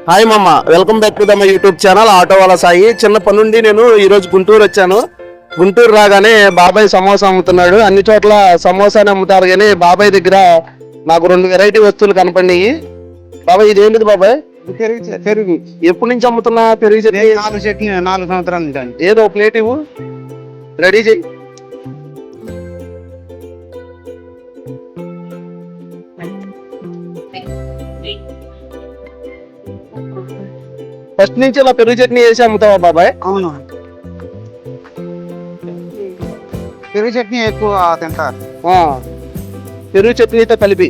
Hi మామ, welcome back to the my YouTube channel auto వాళ్ళ సాయి. చిన్న పనుండి నేను ఈరోజు గుంటూరు వచ్చాను. గుంటూరు రాగానే బాబాయ్ సమోసా అమ్ముతున్నాడు. అన్ని చోట్ల సమోసాని అమ్ముతారు, కానీ బాబాయ్ దగ్గర నాకు 2 వెరైటీ వస్తువులు కనపడినాయి. బాబాయ్ ఇదేంటిది బాబాయ్? పెరుగు. ఎప్పటి నుంచి అమ్ముతున్నా పెరుగు చట్నీ? 4 సంవత్సరాల నుంచి. ఏదో ప్లేట్ ఇవ్వు, రెడీ చెయ్యి. ఫస్ట్ నుంచి ఇలా పెరుగు చట్నీ వేసి అమ్ముతావా బాబాయ్? అవును, పెరుగు చట్నీ ఎక్కువ తింటారు. పెరుగు చట్నీతో కలిపి.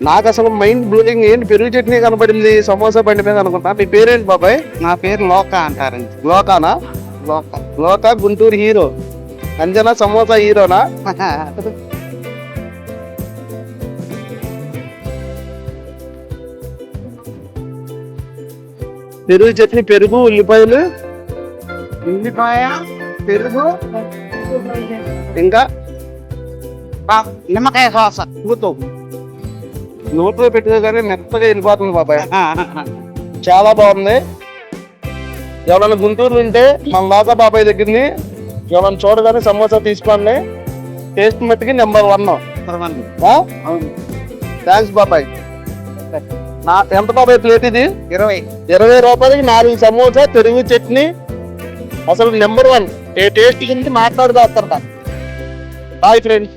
నాకు అసలు మైండ్ బ్లోయింగ్, ఏంటి పెరుగు చట్నీ కనపడింది సమోసా బండి మీద అనుకుంటా. మీ పేరేంటి బాబాయ్? నా పేరు లోక అంటారండి. లోకానా? లోక. లోక గుంటూరు హీరో. అంజనా సమోసా హీరోనా? పెరుగు చట్నీ, పెరుగు, ఉల్లిపాయలు, ఉల్లిపాయ, పెరుగు, ఇంకా నిమ్మకాయ సాస. నోట్లో పెట్టుకోగానే మెత్తగా వెళ్ళిపోతుంది బాబాయ్. చాలా బాగుంది. ఎవరైనా గుంటూరు వింటే మన లోక బాబాయ్ దగ్గరని ఎవరైనా చూడగానే సమోసా తీసుకోండి. టేస్ట్ మట్టుకి నెంబర్ 1. థ్యాంక్స్ బాబాయ్. ఎంత బాబాయ్ ప్లేట్ ఇది? 20 రూపాయలకి 4 సమోసా, పెరుగు చట్నీ. అసలు నెంబర్ 1 టేస్ట్ గురించి మాట్లాడుతూ వస్తారట. Bye friends.